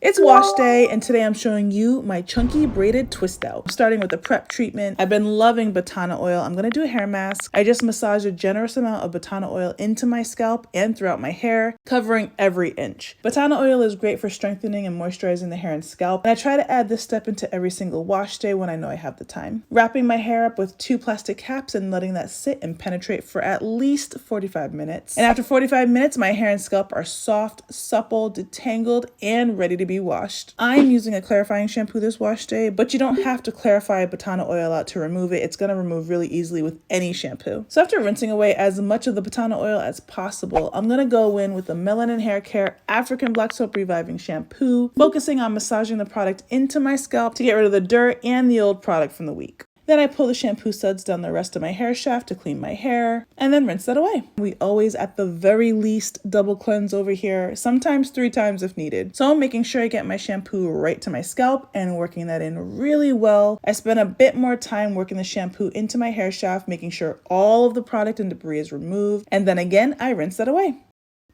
It's wash day, and today I'm showing you my chunky braided twist out. Starting with the prep treatment, I've been loving Batana oil. I'm gonna do a hair mask. I just massage a generous amount of Batana oil into my scalp and throughout my hair, covering every inch. Batana oil is great for strengthening and moisturizing the hair and scalp, and I try to add this step into every single wash day when I know I have the time. Wrapping my hair up with 2 plastic caps and letting that sit and penetrate for at least 45 minutes. And after 45 minutes, my hair and scalp are soft, supple, detangled, and ready to be washed. I'm using a clarifying shampoo this wash day, but you don't have to clarify Batana oil out to remove it. It's gonna remove really easily with any shampoo. So after rinsing away as much of the Batana oil as possible, I'm gonna go in with the Melanin Haircare African Black Soap Reviving Shampoo, focusing on massaging the product into my scalp to get rid of the dirt and the old product from the week. Then I pull the shampoo suds down the rest of my hair shaft to clean my hair, and then rinse that away. We always, at the very least, double cleanse over here, sometimes 3 times if needed. So I'm making sure I get my shampoo right to my scalp and working that in really well. I spend a bit more time working the shampoo into my hair shaft, making sure all of the product and debris is removed, and then again, I rinse that away.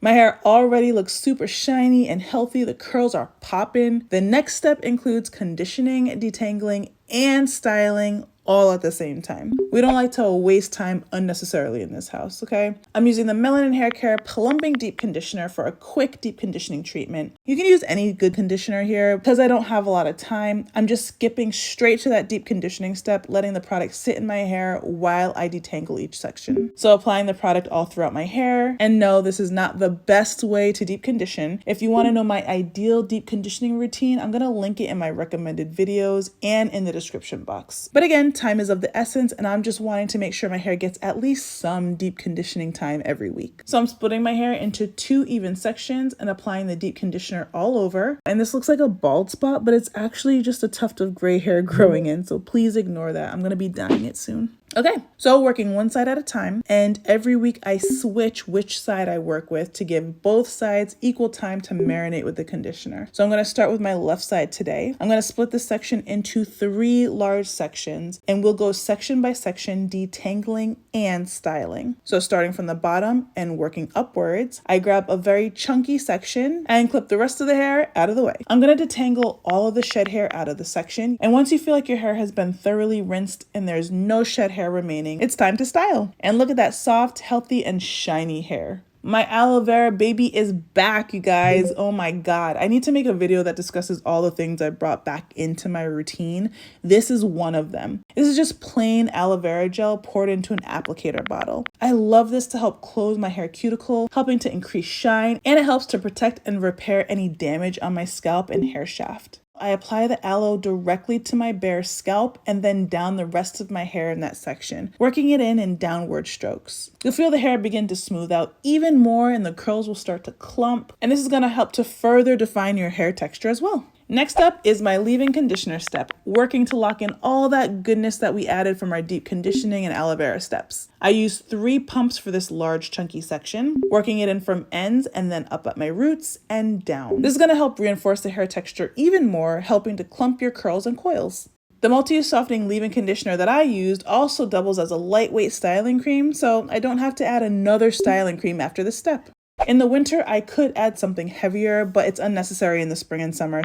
My hair already looks super shiny and healthy. The curls are popping. The next step includes conditioning, detangling, and styling all at the same time. We don't like to waste time unnecessarily in this house, okay? I'm using the Melanin Haircare Plumping Deep Conditioner for a quick deep conditioning treatment. You can use any good conditioner here. Because I don't have a lot of time, I'm just skipping straight to that deep conditioning step, letting the product sit in my hair while I detangle each section. So applying the product all throughout my hair. And no, this is not the best way to deep condition. If you want to know my ideal deep conditioning routine, I'm gonna link it in my recommended videos and in the description box. But again, time is of the essence, and I'm just wanting to make sure my hair gets at least some deep conditioning time every week. So I'm splitting my hair into 2 even sections and applying the deep conditioner all over. And this looks like a bald spot, but it's actually just a tuft of gray hair growing in, so please ignore that. I'm gonna be dyeing it soon. Okay, so working one side at a time, and every week I switch which side I work with to give both sides equal time to marinate with the conditioner. So I'm gonna start with my left side today. I'm gonna split this section into 3 large sections, and we'll go section by section, detangling and styling. So starting from the bottom and working upwards, I grab a very chunky section and clip the rest of the hair out of the way. I'm gonna detangle all of the shed hair out of the section, and once you feel like your hair has been thoroughly rinsed and there's no shed hair remaining, it's time to style. And look at that soft, healthy, and shiny hair. My aloe vera baby is back, you guys. Oh my God. I need to make a video that discusses all the things I brought back into my routine. This is one of them. This is just plain aloe vera gel poured into an applicator bottle. I love this to help close my hair cuticle, helping to increase shine, and it helps to protect and repair any damage on my scalp and hair shaft. I apply the aloe directly to my bare scalp and then down the rest of my hair in that section, working it in downward strokes. You'll feel the hair begin to smooth out even more and the curls will start to clump, and this is going to help to further define your hair texture as well. Next up is my leave-in conditioner step, working to lock in all that goodness that we added from our deep conditioning and aloe vera steps. I use 3 pumps for this large chunky section, working it in from ends and then up at my roots and down. This is going to help reinforce the hair texture even more, helping to clump your curls and coils. The multi-use softening leave-in conditioner that I used also doubles as a lightweight styling cream, so I don't have to add another styling cream after this step. In the winter, I could add something heavier, but it's unnecessary in the spring and summer.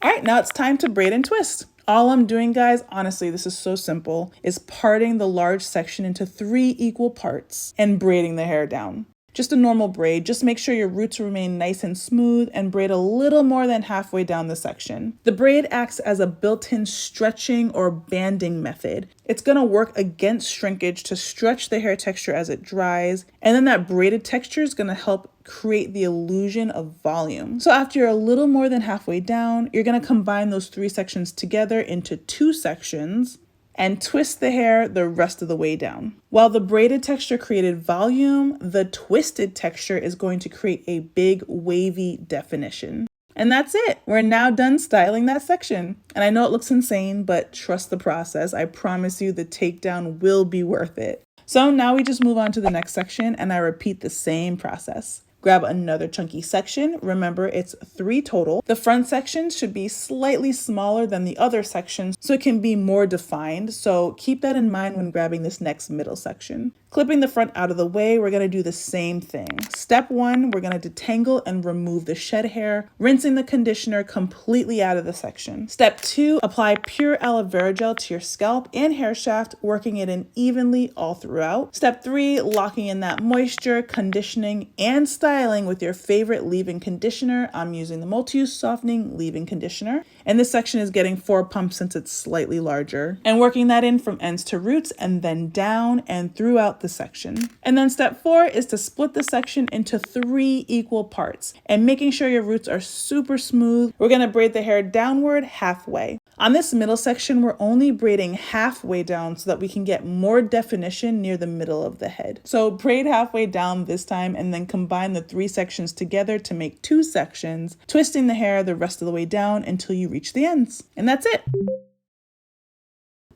All right, now it's time to braid and twist. All I'm doing, guys, honestly, this is so simple, is parting the large section into 3 equal parts and braiding the hair down. Just a normal braid. Just make sure your roots remain nice and smooth and braid a little more than halfway down the section. The braid acts as a built-in stretching or banding method. It's going to work against shrinkage to stretch the hair texture as it dries, and then that braided texture is going to help create the illusion of volume. So after you're a little more than halfway down, you're going to combine those 3 sections together into 2 sections and twist the hair the rest of the way down. While the braided texture created volume, the twisted texture is going to create a big wavy definition. And that's it. We're now done styling that section. And I know it looks insane, but trust the process. I promise you the takedown will be worth it. So now we just move on to the next section and I repeat the same process. Grab another chunky section. Remember, it's 3 total. The front section should be slightly smaller than the other sections so it can be more defined. So keep that in mind when grabbing this next middle section. Clipping the front out of the way, we're going to do the same thing. Step 1, we're going to detangle and remove the shed hair, rinsing the conditioner completely out of the section. Step 2, apply pure aloe vera gel to your scalp and hair shaft, working it in evenly all throughout. Step 3, locking in that moisture, conditioning, and styling with your favorite leave-in conditioner. I'm using the multi-use softening leave-in conditioner. And this section is getting 4 pumps since it's slightly larger. And working that in from ends to roots and then down and throughout the section. And then step 4 is to split the section into 3 equal parts and making sure your roots are super smooth. We're going to braid the hair downward halfway. On this middle section, we're only braiding halfway down so that we can get more definition near the middle of the head. So braid halfway down this time and then combine the 3 sections together to make 2 sections, twisting the hair the rest of the way down until you reach the ends. And that's it.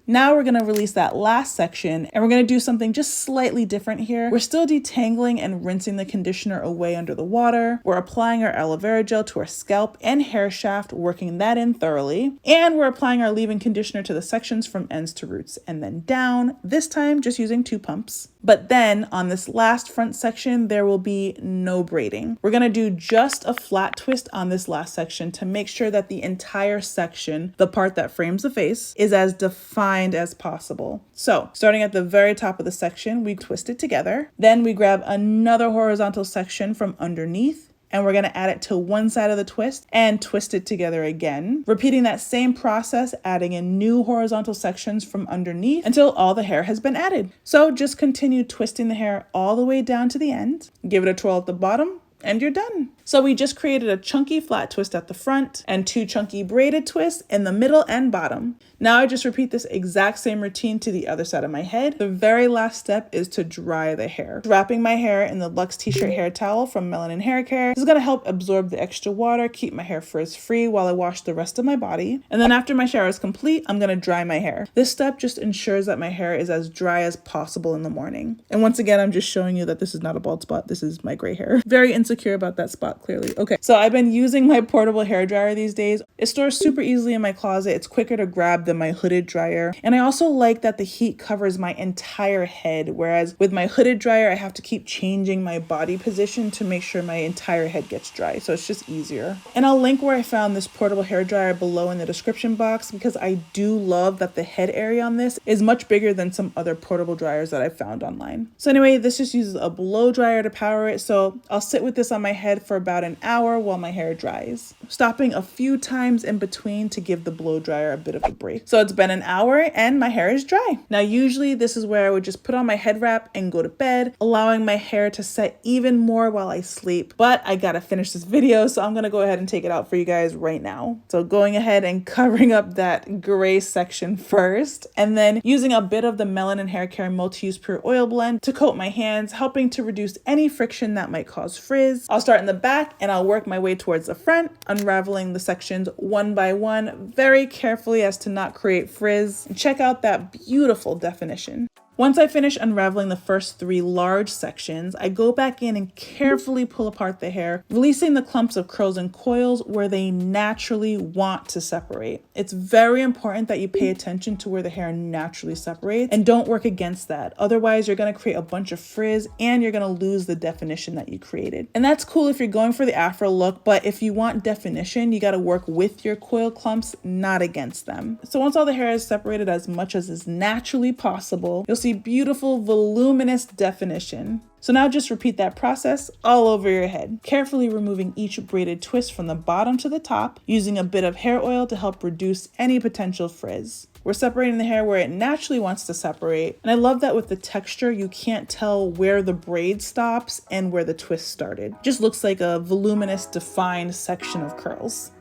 Now we're going to release that last section and we're going to do something just slightly different here. We're still detangling and rinsing the conditioner away under the water. We're applying our aloe vera gel to our scalp and hair shaft, working that in thoroughly. And we're applying our leave-in conditioner to the sections from ends to roots and then down, this time just using 2 pumps. But then on this last front section, there will be no braiding. We're going to do just a flat twist on this last section to make sure that the entire section, the part that frames the face, is as defined as possible. So starting at the very top of the section, we twist it together. Then we grab another horizontal section from underneath and we're going to add it to one side of the twist and twist it together again. Repeating that same process, adding in new horizontal sections from underneath until all the hair has been added. So just continue twisting the hair all the way down to the end. Give it a twirl at the bottom and you're done. So we just created a chunky flat twist at the front and 2 chunky braided twists in the middle and bottom. Now I just repeat this exact same routine to the other side of my head. The very last step is to dry the hair. Wrapping my hair in the Luxe t-shirt hair towel from Melanin Haircare. This is going to help absorb the extra water, keep my hair frizz free while I wash the rest of my body. And then after my shower is complete, I'm going to dry my hair. This step just ensures that my hair is as dry as possible in the morning. And once again, I'm just showing you that this is not a bald spot. This is my gray hair. Very insecure about that spot, clearly. Okay, so I've been using my portable hair dryer these days. It stores super easily in my closet. It's quicker to grab than my hooded dryer. And I also like that the heat covers my entire head, whereas with my hooded dryer, I have to keep changing my body position to make sure my entire head gets dry. So it's just easier. And I'll link where I found this portable hair dryer below in the description box because I do love that the head area on this is much bigger than some other portable dryers that I've found online. So anyway, this just uses a blow dryer to power it. So I'll sit with this on my head for about an hour while my hair dries, stopping a few times in between to give the blow dryer a bit of a break. So it's been an hour and my hair is dry. Now, usually this is where I would just put on my head wrap and go to bed, allowing my hair to set even more while I sleep. But I gotta finish this video, so I'm gonna go ahead and take it out for you guys right now. So going ahead and covering up that gray section first, and then using a bit of the Melanin Haircare Multi-Use Pure Oil Blend to coat my hands, helping to reduce any friction that might cause frizz. I'll start in the back and I'll work my way towards the front, unraveling the sections one by one, very carefully as to not create frizz. And check out that beautiful definition. Once I finish unraveling the first 3 large sections, I go back in and carefully pull apart the hair, releasing the clumps of curls and coils where they naturally want to separate. It's very important that you pay attention to where the hair naturally separates and don't work against that. Otherwise, you're going to create a bunch of frizz and you're going to lose the definition that you created. And that's cool if you're going for the afro look, but if you want definition, you got to work with your coil clumps, not against them. So once all the hair is separated as much as is naturally possible, you'll see beautiful, voluminous definition. So now just repeat that process all over your head, carefully removing each braided twist from the bottom to the top, using a bit of hair oil to help reduce any potential frizz. We're separating the hair where it naturally wants to separate. And I love that with the texture, you can't tell where the braid stops and where the twist started. Just looks like a voluminous, defined section of curls.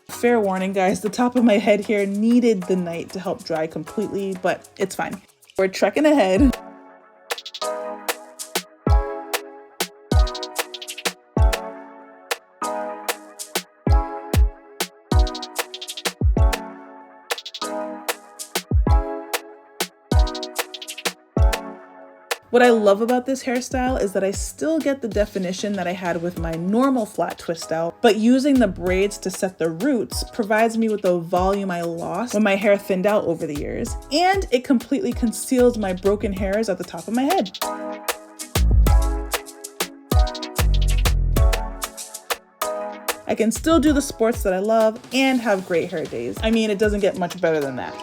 Fair warning, guys, the top of my head here needed the night to help dry completely, but it's fine. We're trekking ahead. What I love about this hairstyle is that I still get the definition that I had with my normal flat twist out, but using the braids to set the roots provides me with the volume I lost when my hair thinned out over the years, and it completely conceals my broken hairs at the top of my head. I can still do the sports that I love and have great hair days. I mean, it doesn't get much better than that.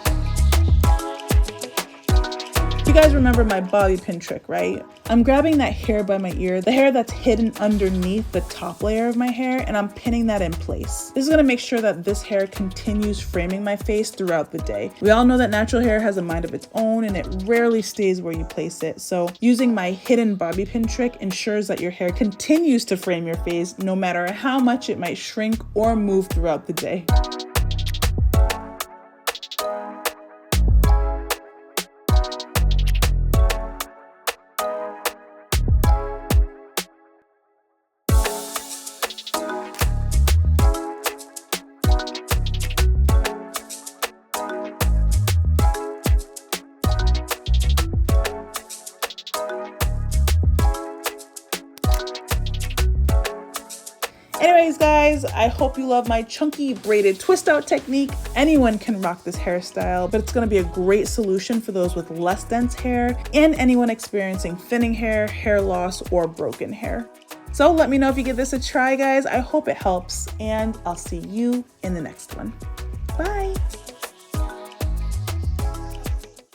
You guys remember my bobby pin trick, right? I'm grabbing that hair by my ear, the hair that's hidden underneath the top layer of my hair, and I'm pinning that in place. This is gonna make sure that this hair continues framing my face throughout the day. We all know that natural hair has a mind of its own and it rarely stays where you place it. So using my hidden bobby pin trick ensures that your hair continues to frame your face no matter how much it might shrink or move throughout the day. Anyways, guys, I hope you love my chunky braided twist out technique. Anyone can rock this hairstyle, but it's gonna be a great solution for those with less dense hair and anyone experiencing thinning hair, hair loss, or broken hair. So let me know if you give this a try, guys. I hope it helps, and I'll see you in the next one. Bye.